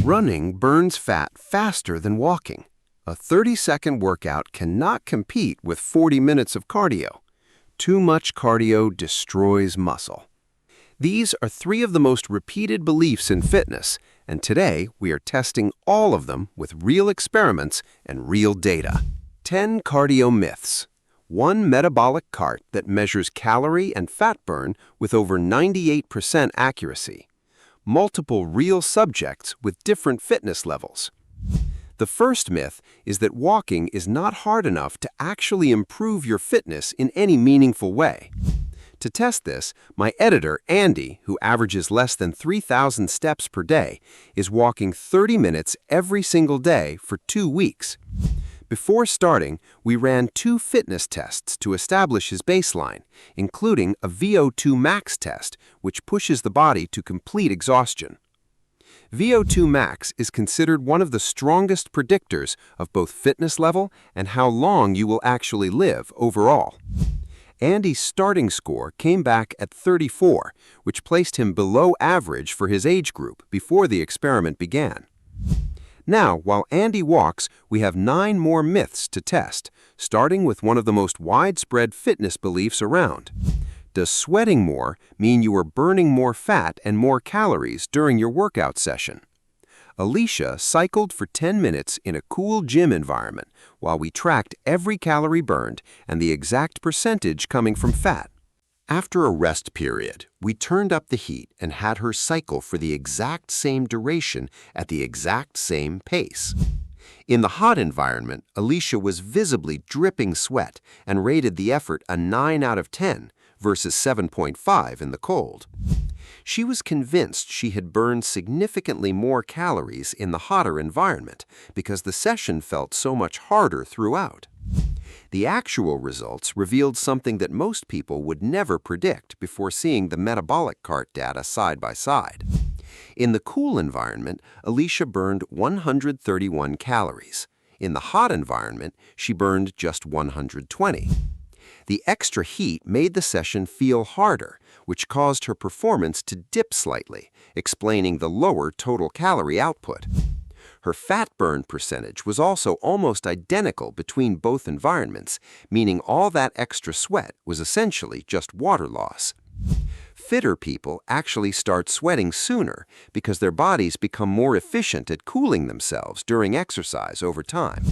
Running burns fat faster than walking. A 30-second workout cannot compete with 40 minutes of cardio. Too much cardio destroys muscle. These are 3 of the most repeated beliefs in fitness, and today we are testing all of them with real experiments and real data. 10 cardio myths. 1 metabolic cart that measures calorie and fat burn with over 98% accuracy. Multiple real subjects with different fitness levels. The first myth is that walking is not hard enough to actually improve your fitness in any meaningful way. To test this, my editor, Andy, who averages less than 3,000 steps per day, is walking 30 minutes every single day for 2 weeks. Before starting, we ran 2 fitness tests to establish his baseline, including a VO2 max test, which pushes the body to complete exhaustion. VO2 max is considered one of the strongest predictors of both fitness level and how long you will actually live overall. Andy's starting score came back at 34, which placed him below average for his age group before the experiment began. Now, while Andy walks, we have 9 more myths to test, starting with one of the most widespread fitness beliefs around. Does sweating more mean you are burning more fat and more calories during your workout session? Alicia cycled for 10 minutes in a cool gym environment while we tracked every calorie burned and the exact percentage coming from fat. After a rest period, we turned up the heat and had her cycle for the exact same duration at the exact same pace. In the hot environment, Alicia was visibly dripping sweat and rated the effort a 9 out of 10 versus 7.5 in the cold. She was convinced she had burned significantly more calories in the hotter environment because the session felt so much harder throughout. The actual results revealed something that most people would never predict before seeing the metabolic cart data side by side. In the cool environment, Alicia burned 131 calories. In the hot environment, she burned just 120. The extra heat made the session feel harder, which caused her performance to dip slightly, explaining the lower total calorie output. Her fat burn percentage was also almost identical between both environments, meaning all that extra sweat was essentially just water loss. Fitter people actually start sweating sooner because their bodies become more efficient at cooling themselves during exercise over time.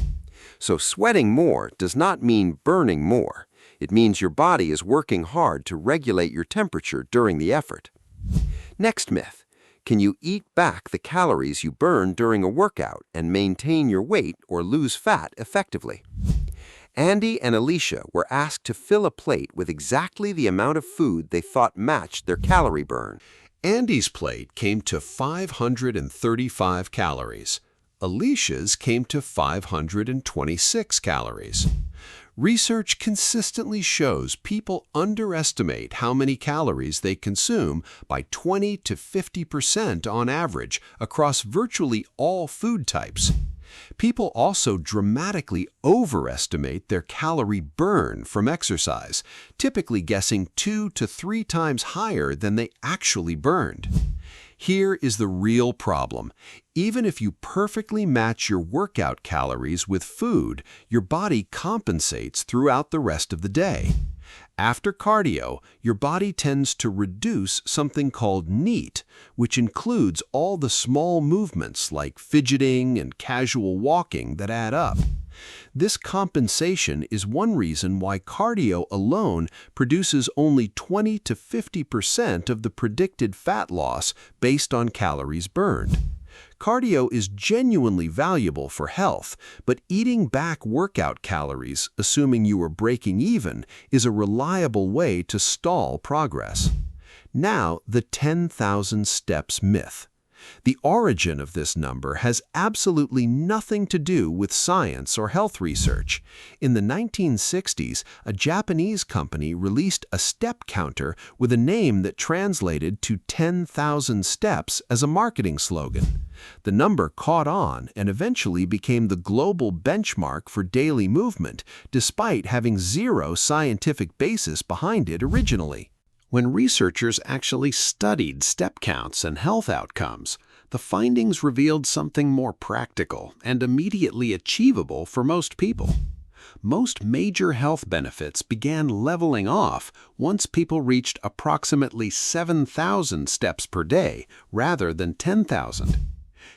So sweating more does not mean burning more. It means your body is working hard to regulate your temperature during the effort. Next myth. Can you eat back the calories you burn during a workout and maintain your weight or lose fat effectively? Andy and Alicia were asked to fill a plate with exactly the amount of food they thought matched their calorie burn. Andy's plate came to 535 calories. Alicia's came to 526 calories. Research consistently shows people underestimate how many calories they consume by 20 to 50% on average across virtually all food types. People also dramatically overestimate their calorie burn from exercise, typically guessing 2 to 3 times higher than they actually burned. Here is the real problem. Even if you perfectly match your workout calories with food, your body compensates throughout the rest of the day. After cardio, your body tends to reduce something called NEAT, which includes all the small movements like fidgeting and casual walking that add up. This compensation is one reason why cardio alone produces only 20 to 50% of the predicted fat loss based on calories burned. Cardio is genuinely valuable for health, but eating back workout calories, assuming you are breaking even, is a reliable way to stall progress. Now, the 10,000 steps myth. The origin of this number has absolutely nothing to do with science or health research. In the 1960s, a Japanese company released a step counter with a name that translated to 10,000 steps as a marketing slogan. The number caught on and eventually became the global benchmark for daily movement, despite having zero scientific basis behind it originally. When researchers actually studied step counts and health outcomes, The findings revealed something more practical and immediately achievable for most people. Most major health benefits began leveling off once people reached approximately 7,000 steps per day rather than 10,000.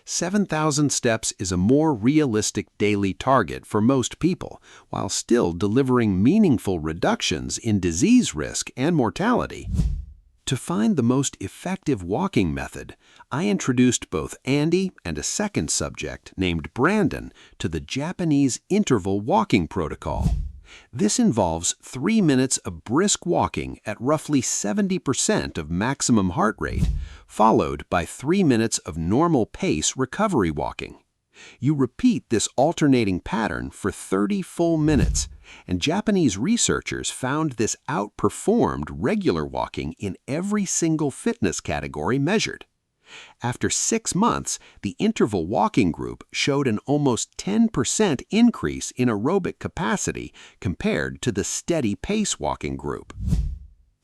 7,000 steps is a more realistic daily target for most people, while still delivering meaningful reductions in disease risk and mortality. To find the most effective walking method, I introduced both Andy and a second subject named Brandon to the Japanese interval walking protocol. This involves 3 minutes of brisk walking at roughly 70% of maximum heart rate, followed by 3 minutes of normal pace recovery walking. You repeat this alternating pattern for 30 full minutes, and Japanese researchers found this outperformed regular walking in every single fitness category measured. After 6 months, the interval walking group showed an almost 10% increase in aerobic capacity compared to the steady pace walking group.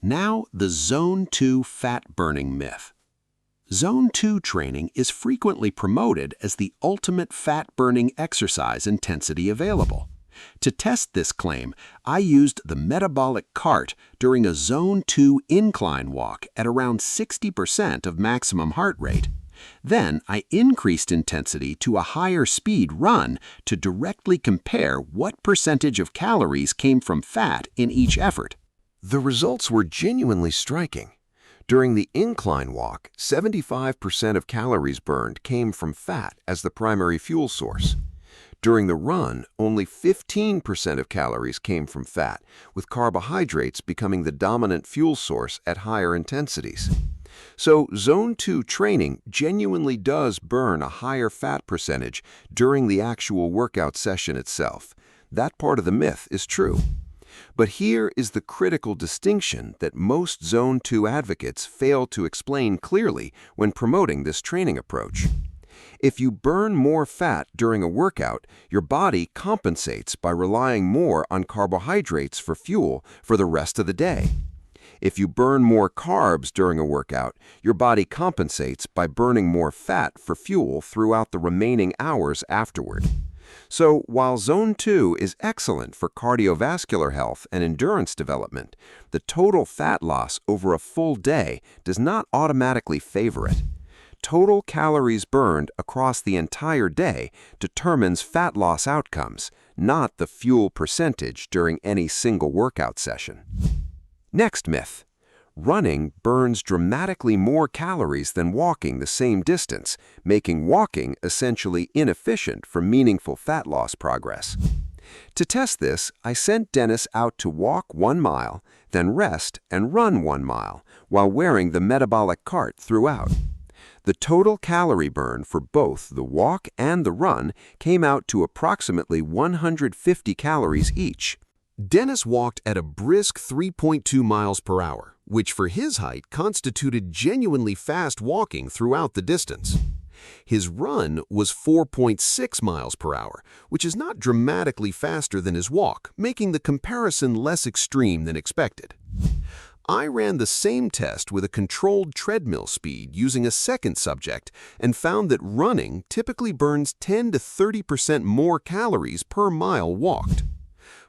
Now, the Zone 2 fat-burning myth. Zone 2 training is frequently promoted as the ultimate fat-burning exercise intensity available. To test this claim, I used the Metabolic cart during a Zone 2 incline walk at around 60% of maximum heart rate. Then I increased intensity to a higher speed run to directly compare what percentage of calories came from fat in each effort. The results were genuinely striking. During the incline walk, 75% of calories burned came from fat as the primary fuel source. During the run, only 15% of calories came from fat, with carbohydrates becoming the dominant fuel source at higher intensities. So, Zone 2 training genuinely does burn a higher fat percentage during the actual workout session itself. That part of the myth is true. But here is the critical distinction that most Zone 2 advocates fail to explain clearly when promoting this training approach. If you burn more fat during a workout, your body compensates by relying more on carbohydrates for fuel for the rest of the day. If you burn more carbs during a workout, your body compensates by burning more fat for fuel throughout the remaining hours afterward. So, while Zone 2 is excellent for cardiovascular health and endurance development, the total fat loss over a full day does not automatically favor it. Total calories burned across the entire day determines fat loss outcomes, not the fuel percentage during any single workout session. Next myth. Running burns dramatically more calories than walking the same distance, making walking essentially inefficient for meaningful fat loss progress. To test this, I sent Dennis out to walk 1 mile, then rest and run 1 mile, while wearing the Metabolic cart throughout. The total calorie burn for both the walk and the run came out to approximately 150 calories each. Dennis walked at a brisk 3.2 miles per hour, which for his height constituted genuinely fast walking throughout the distance. His run was 4.6 miles per hour, which is not dramatically faster than his walk, making the comparison less extreme than expected. I ran the same test with a controlled treadmill speed using a second subject and found that running typically burns 10 to 30% more calories per mile walked.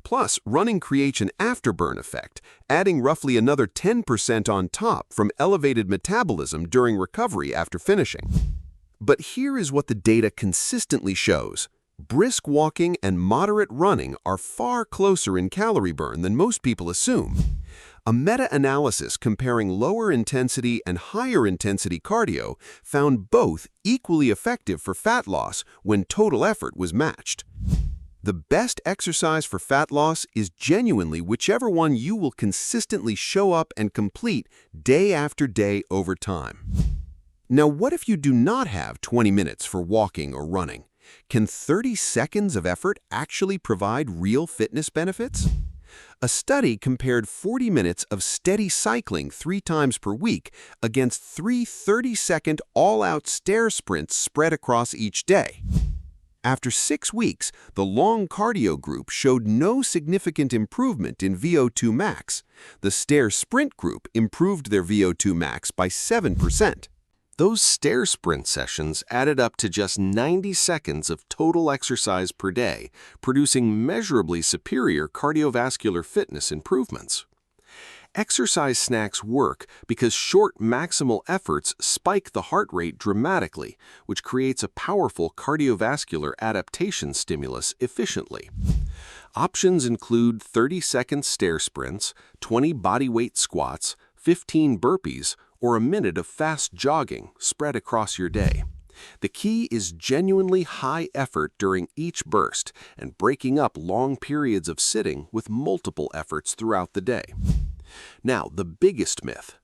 Plus, running creates an afterburn effect, adding roughly another 10% on top from elevated metabolism during recovery after finishing. But here is what the data consistently shows. Brisk walking and moderate running are far closer in calorie burn than most people assume. A meta-analysis comparing lower intensity and higher intensity cardio found both equally effective for fat loss when total effort was matched. The best exercise for fat loss is genuinely whichever one you will consistently show up and complete day after day over time. Now, what if you do not have 20 minutes for walking or running? Can 30 seconds of effort actually provide real fitness benefits? A study compared 40 minutes of steady cycling 3 times per week against 3 30-second all-out stair sprints spread across each day. After 6 weeks, the long cardio group showed no significant improvement in VO2 max. The stair sprint group improved their VO2 max by 7%. Those stair sprint sessions added up to just 90 seconds of total exercise per day, producing measurably superior cardiovascular fitness improvements. Exercise snacks work because short maximal efforts spike the heart rate dramatically, which creates a powerful cardiovascular adaptation stimulus efficiently. Options include 30-second stair sprints, 20 bodyweight squats, 15 burpees, or a minute of fast jogging spread across your day. The key is genuinely high effort during each burst and breaking up long periods of sitting with multiple efforts throughout the day. Now, the biggest myth.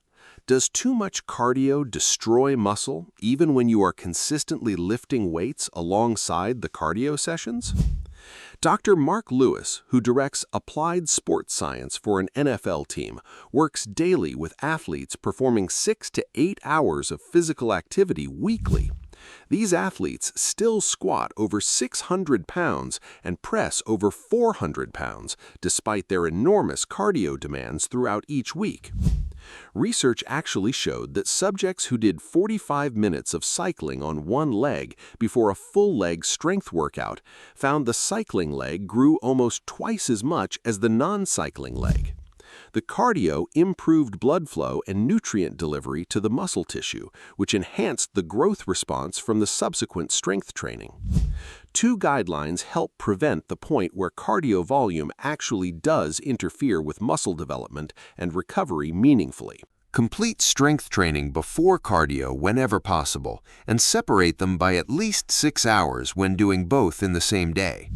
Does too much cardio destroy muscle even when you are consistently lifting weights alongside the cardio sessions? Dr. Mark Lewis, who directs applied sports science for an NFL team, works daily with athletes performing 6 to 8 hours of physical activity weekly. These athletes still squat over 600 pounds and press over 400 pounds, despite their enormous cardio demands throughout each week. Research actually showed that subjects who did 45 minutes of cycling on one leg before a full-leg strength workout found the cycling leg grew almost twice as much as the non-cycling leg. The cardio improved blood flow and nutrient delivery to the muscle tissue, which enhanced the growth response from the subsequent strength training. Two guidelines help prevent the point where cardio volume actually does interfere with muscle development and recovery meaningfully. Complete strength training before cardio whenever possible, and separate them by at least 6 hours when doing both in the same day.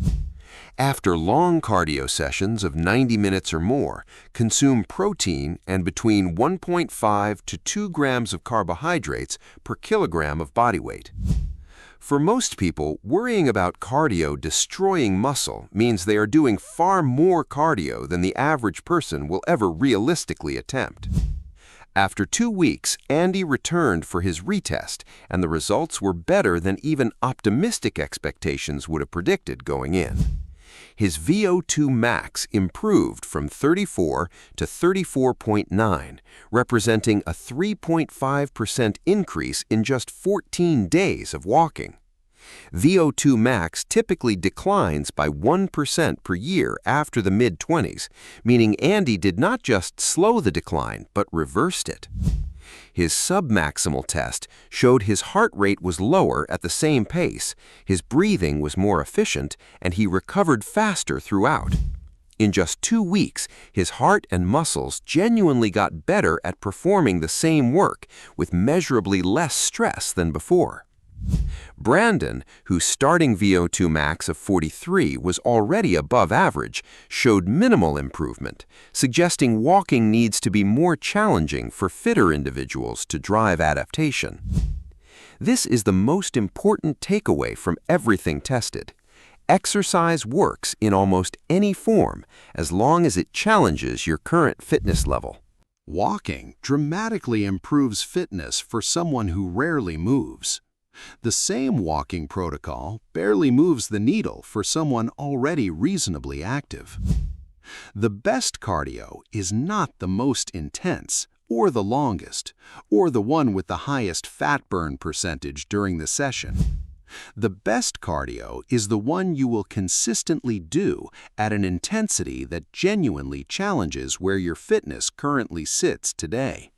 After long cardio sessions of 90 minutes or more, consume protein and between 1.5 to 2 grams of carbohydrates per kilogram of body weight. For most people, worrying about cardio destroying muscle means they are doing far more cardio than the average person will ever realistically attempt. After 2 weeks, Andy returned for his retest, and the results were better than even optimistic expectations would have predicted going in. His VO2 max improved from 34 to 34.9, representing a 3.5% increase in just 14 days of walking. VO2 max typically declines by 1% per year after the mid-20s, meaning Andy did not just slow the decline, but reversed it. His submaximal test showed his heart rate was lower at the same pace, his breathing was more efficient, and he recovered faster throughout. In just 2 weeks, his heart and muscles genuinely got better at performing the same work with measurably less stress than before. Brandon, whose starting VO2 max of 43 was already above average, showed minimal improvement, suggesting walking needs to be more challenging for fitter individuals to drive adaptation. This is the most important takeaway from everything tested. Exercise works in almost any form as long as it challenges your current fitness level. Walking dramatically improves fitness for someone who rarely moves. The same walking protocol barely moves the needle for someone already reasonably active. The best cardio is not the most intense, or the longest, or the one with the highest fat burn percentage during the session. The best cardio is the one you will consistently do at an intensity that genuinely challenges where your fitness currently sits today.